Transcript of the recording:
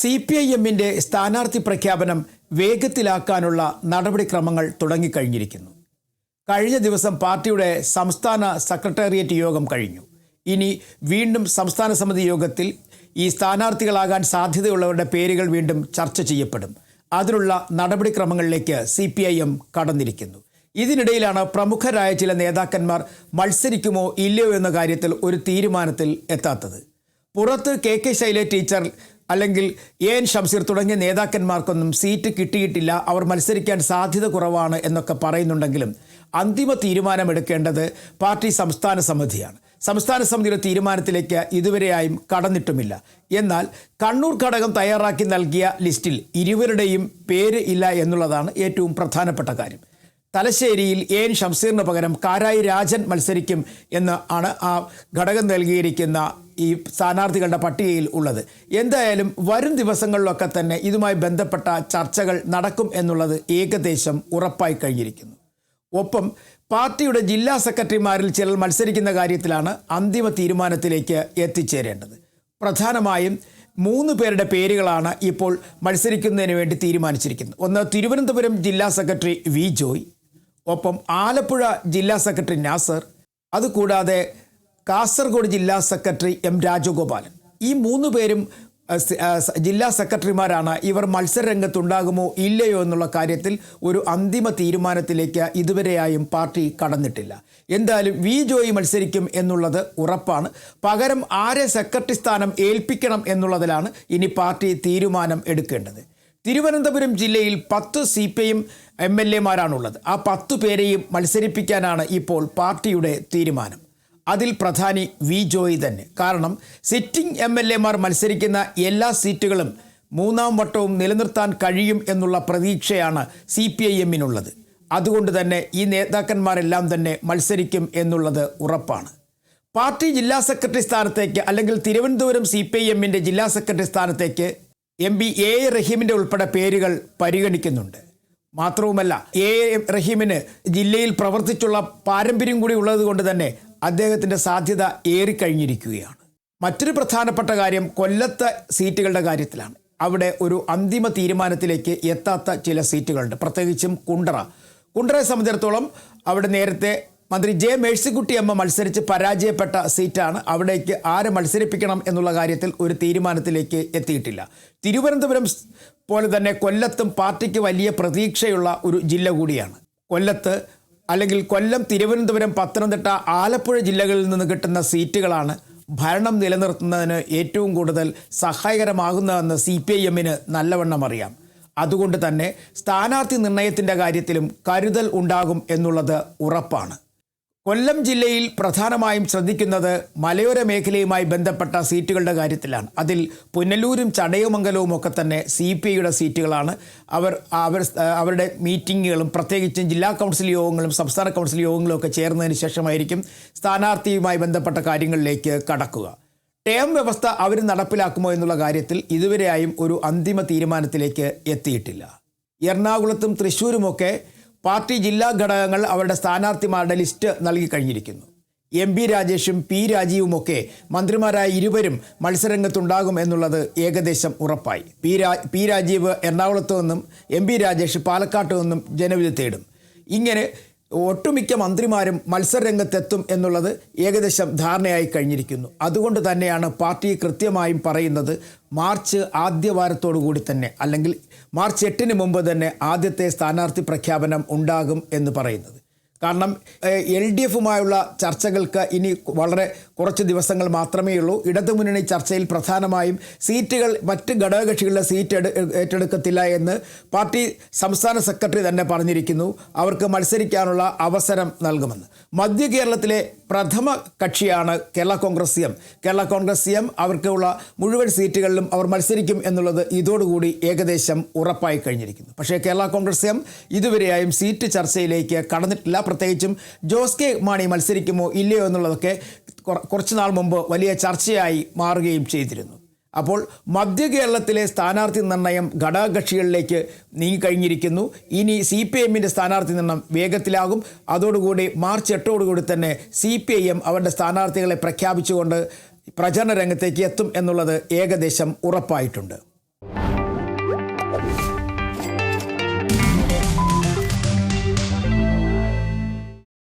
CPIMന്റെ സ്ഥാനാർത്ഥി പ്രഖ്യാപനം വേഗത്തിലാക്കാനുള്ള നടപടിക്രമങ്ങൾ തുടങ്ങിക്കഴിഞ്ഞിരിക്കുന്നു. കഴിഞ്ഞ ദിവസം പാർട്ടിയുടെ സംസ്ഥാന സെക്രട്ടേറിയറ്റ് യോഗം കഴിഞ്ഞു. ഇനി വീണ്ടും സംസ്ഥാന സമിതി യോഗത്തിൽ ഈ സ്ഥാനാർത്ഥികളാകാൻ സാധ്യതയുള്ളവരുടെ പേരുകൾ വീണ്ടും ചർച്ച ചെയ്യപ്പെടും. അതിനുള്ള നടപടിക്രമങ്ങളിലേക്ക് CPIM കടന്നിരിക്കുന്നു. ഇതിനിടയിലാണ് പ്രമുഖരായ ചില നേതാക്കന്മാർ മത്സരിക്കുമോ ഇല്ലയോ എന്ന കാര്യത്തിൽ ഒരു തീരുമാനത്തിൽ എത്താത്തത്. പുറത്ത് KK ശൈലജ ടീച്ചർ അല്ലെങ്കിൽ AN ഷംസീർ തുടങ്ങിയ നേതാക്കന്മാർക്കൊന്നും സീറ്റ് കിട്ടിയിട്ടില്ല, അവർ മത്സരിക്കാൻ സാധ്യത കുറവാണ് എന്നൊക്കെ പറയുന്നുണ്ടെങ്കിലും അന്തിമ തീരുമാനമെടുക്കേണ്ടത് പാർട്ടി സംസ്ഥാന സമിതിയാണ്. സംസ്ഥാന സമിതിയുടെ തീരുമാനത്തിലേക്ക് ഇതുവരെയായും കടന്നിട്ടുമില്ല. എന്നാൽ കണ്ണൂർ ഘടകം തയ്യാറാക്കി നൽകിയ ലിസ്റ്റിൽ ഇരുവരുടെയും പേര് ഇല്ല എന്നുള്ളതാണ് ഏറ്റവും പ്രധാനപ്പെട്ട കാര്യം. തലശ്ശേരിയിൽ AN ഷംസീറിന് പകരം കാരായി രാജൻ മത്സരിക്കും എന്ന് ആണ് ആ ഘടകം നൽകിയിരിക്കുന്ന ഈ സ്ഥാനാർത്ഥികളുടെ പട്ടികയിൽ ഉള്ളത്. എന്തായാലും വരും ദിവസങ്ങളിലൊക്കെ തന്നെ ഇതുമായി ബന്ധപ്പെട്ട ചർച്ചകൾ നടക്കും എന്നുള്ളത് ഏകദേശം ഉറപ്പായി കഴിഞ്ഞിരിക്കുന്നു. ഒപ്പം പാർട്ടിയുടെ ജില്ലാ സെക്രട്ടറിമാരിൽ ചിലർ മത്സരിക്കുന്ന കാര്യത്തിലാണ് അന്തിമ തീരുമാനത്തിലേക്ക് എത്തിച്ചേരേണ്ടത്. പ്രധാനമായും 3 പേരുടെ പേരുകളാണ് ഇപ്പോൾ മത്സരിക്കുന്നതിന് വേണ്ടി തീരുമാനിച്ചിരിക്കുന്നത്. ഒന്ന് തിരുവനന്തപുരം ജില്ലാ സെക്രട്ടറി V. ജോയ്, ഒപ്പം ആലപ്പുഴ ജില്ലാ സെക്രട്ടറി നാസർ, അതുകൂടാതെ കാസർഗോഡ് ജില്ലാ സെക്രട്ടറി M. രാജഗോപാലൻ. ഈ 3 പേരും ജില്ലാ സെക്രട്ടറിമാരാണ്. ഇവർ മത്സരരംഗത്തുണ്ടാകുമോ ഇല്ലയോ എന്നുള്ള കാര്യത്തിൽ ഒരു അന്തിമ തീരുമാനത്തിലേക്ക് ഇതുവരെയായും പാർട്ടി കടന്നിട്ടില്ല. എന്തായാലും V. ജോയ് മത്സരിക്കും എന്നുള്ളത് ഉറപ്പാണ്. പകരം ആരെ സെക്രട്ടറി സ്ഥാനം ഏൽപ്പിക്കണം എന്നുള്ളതിലാണ് ഇനി പാർട്ടി തീരുമാനം എടുക്കേണ്ടത്. തിരുവനന്തപുരം ജില്ലയിൽ 10 CPIM MLA-മാരാണുള്ളത്. ആ 10 പേരെയും മത്സരിപ്പിക്കാനാണ് ഇപ്പോൾ പാർട്ടിയുടെ തീരുമാനം. അതിൽ പ്രധാനി V. ജോയ് തന്നെ. കാരണം സിറ്റിംഗ് MLA-മാർ മത്സരിക്കുന്ന എല്ലാ സീറ്റുകളും 3ാം വട്ടവും നിലനിർത്താൻ കഴിയും എന്നുള്ള പ്രതീക്ഷയാണ് CPIM-നുള്ളത്. അതുകൊണ്ട് തന്നെ ഈ നേതാക്കന്മാരെല്ലാം തന്നെ മത്സരിക്കും എന്നുള്ളത് ഉറപ്പാണ്. പാർട്ടി ജില്ലാ സെക്രട്ടറി സ്ഥാനത്തേക്ക് അല്ലെങ്കിൽ തിരുവനന്തപുരം CPIM-ന്റെ ജില്ലാ സെക്രട്ടറി സ്ഥാനത്തേക്ക് MP A. റഹീമിൻ്റെ ഉൾപ്പെടെ പേരുകൾ പരിഗണിക്കുന്നുണ്ട്. മാത്രവുമല്ല A. റഹീമിന് ജില്ലയിൽ പ്രവർത്തിച്ചുള്ള പാരമ്പര്യം കൂടി ഉള്ളത് കൊണ്ട് തന്നെ അദ്ദേഹത്തിൻ്റെ സാധ്യത ഏറിക്കഴിഞ്ഞിരിക്കുകയാണ്. മറ്റൊരു പ്രധാനപ്പെട്ട കാര്യം കൊല്ലത്തെ സീറ്റുകളുടെ കാര്യത്തിലാണ്. അവിടെ ഒരു അന്തിമ തീരുമാനത്തിലേക്ക് എത്താത്ത ചില സീറ്റുകളുണ്ട്. പ്രത്യേകിച്ചും കുണ്ടറയെ സംബന്ധിച്ചിടത്തോളം അവിടെ നേരത്തെ മന്ത്രി J. മേഴ്സിക്കുട്ടിയമ്മ മത്സരിച്ച് പരാജയപ്പെട്ട സീറ്റാണ്. അവിടേക്ക് ആരെ മത്സരിപ്പിക്കണം എന്നുള്ള കാര്യത്തിൽ ഒരു തീരുമാനത്തിലേക്ക് എത്തിയിട്ടില്ല. തിരുവനന്തപുരം പോലെ തന്നെ കൊല്ലത്തും പാർട്ടിക്ക് വലിയ പ്രതീക്ഷയുള്ള ഒരു ജില്ല കൂടിയാണ്. കൊല്ലത്ത് അല്ലെങ്കിൽ കൊല്ലം, തിരുവനന്തപുരം, പത്തനംതിട്ട, ആലപ്പുഴ ജില്ലകളിൽ നിന്ന് കിട്ടുന്ന സീറ്റുകളാണ് ഭരണം നിലനിർത്തുന്നതിന് ഏറ്റവും കൂടുതൽ സഹായകരമാകുന്നതെന്ന് CPIM-ന് നല്ലവണ്ണം അറിയാം. അതുകൊണ്ട് തന്നെ സ്ഥാനാർത്ഥി നിർണയത്തിൻ്റെ കാര്യത്തിലും കരുതൽ ഉണ്ടാകും എന്നുള്ളത് ഉറപ്പാണ്. കൊല്ലം ജില്ലയിൽ പ്രധാനമായും ശ്രദ്ധിക്കുന്നത് മലയോര മേഖലയുമായി ബന്ധപ്പെട്ട സീറ്റുകളുടെ കാര്യത്തിലാണ്. അതിൽ പുനലൂരും ചടയമംഗലവും ഒക്കെ തന്നെ CPIയുടെ സീറ്റുകളാണ്. അവരുടെ മീറ്റിങ്ങുകളും പ്രത്യേകിച്ചും ജില്ലാ കൗൺസിൽ യോഗങ്ങളും സംസ്ഥാന കൗൺസിൽ യോഗങ്ങളും ഒക്കെ ചേർന്നതിന് ശേഷമായിരിക്കും സ്ഥാനാർത്ഥിയുമായി ബന്ധപ്പെട്ട കാര്യങ്ങളിലേക്ക് കടക്കുക. ടേം വ്യവസ്ഥ അവർ നടപ്പിലാക്കുമോ എന്നുള്ള കാര്യത്തിൽ ഇതുവരെയായും ഒരു അന്തിമ തീരുമാനത്തിലേക്ക് എത്തിയിട്ടില്ല. എറണാകുളത്തും തൃശ്ശൂരുമൊക്കെ പാർട്ടി ജില്ലാ ഘടകങ്ങൾ അവരുടെ സ്ഥാനാർത്ഥിമാരുടെ ലിസ്റ്റ് നൽകി കഴിഞ്ഞിരിക്കുന്നു. MP രാജേഷും P. രാജീവുമൊക്കെ മന്ത്രിമാരായ ഇരുവരും മത്സരരംഗത്തുണ്ടാകും എന്നുള്ളത് ഏകദേശം ഉറപ്പായി. P. രാജീവ് എറണാകുളത്തു നിന്നും MP രാജേഷ് പാലക്കാട്ട് നിന്നും ജനവിധി തേടും. ഇങ്ങനെ ഒട്ടുമിക്ക മന്ത്രിമാരും മത്സരരംഗത്തെത്തും എന്നുള്ളത് ഏകദേശം ധാരണയായി കഴിഞ്ഞിരിക്കുന്നു. അതുകൊണ്ട് തന്നെയാണ് പാർട്ടി കൃത്യമായും പറയുന്നത് മാർച്ച് ആദ്യവാരത്തോടു കൂടി തന്നെ അല്ലെങ്കിൽ മാർച്ച് 8-ന് മുമ്പ് തന്നെ ആദ്യത്തെ സ്ഥാനാർത്ഥി പ്രഖ്യാപനം ഉണ്ടാകും എന്ന് പറയുന്നത്. കാരണം LDF-ഉമായുള്ള ചർച്ചകൾക്ക് ഇനി വളരെ കുറച്ച് ദിവസങ്ങൾ മാത്രമേ ഉള്ളൂ. ഇടതുമുന്നണി ചർച്ചയിൽ പ്രധാനമായും സീറ്റുകൾ മറ്റ് ഘടകകക്ഷികളുടെ സീറ്റ് ഏറ്റെടുക്കത്തില്ല എന്ന് പാർട്ടി സംസ്ഥാന സെക്രട്ടറി തന്നെ പറഞ്ഞിരിക്കുന്നു. അവർക്ക് മത്സരിക്കാനുള്ള അവസരം നൽകുമെന്ന്. മധ്യ കേരളത്തിലെ പ്രഥമ കക്ഷിയാണ് കേരള കോൺഗ്രസ് എം. അവർക്കുള്ള മുഴുവൻ സീറ്റുകളിലും അവർ മത്സരിക്കും എന്നുള്ളത് ഇതോടുകൂടി ഏകദേശം ഉറപ്പായി കഴിഞ്ഞിരിക്കുന്നു. പക്ഷേ കേരള കോൺഗ്രസ് എം ഇതുവരെയായും സീറ്റ് ചർച്ചയിലേക്ക് കടന്നിട്ടില്ല. പ്രത്യേകിച്ചും ജോസ് കെ മാണി മത്സരിക്കുമോ ഇല്ലയോ എന്നുള്ളതൊക്കെ കുറച്ച് നാൾ മുമ്പ് വലിയ ചർച്ചയായി മാറുകയും ചെയ്തിരുന്നു. അപ്പോൾ മധ്യ കേരളത്തിലെ സ്ഥാനാർത്ഥി നിർണയം ഘടകകക്ഷികളിലേക്ക് നീങ്ങിക്കഴിഞ്ഞിരിക്കുന്നു. ഇനി CPIM-ന്റെ സ്ഥാനാർത്ഥി നിർണയം വേഗത്തിലാകും. അതോടുകൂടി മാർച്ച് 8 തന്നെ CPIM അവരുടെ സ്ഥാനാർത്ഥികളെ പ്രഖ്യാപിച്ചുകൊണ്ട് പ്രചരണ രംഗത്തേക്ക് എത്തും എന്നുള്ളത് ഏകദേശം ഉറപ്പായിട്ടുണ്ട്.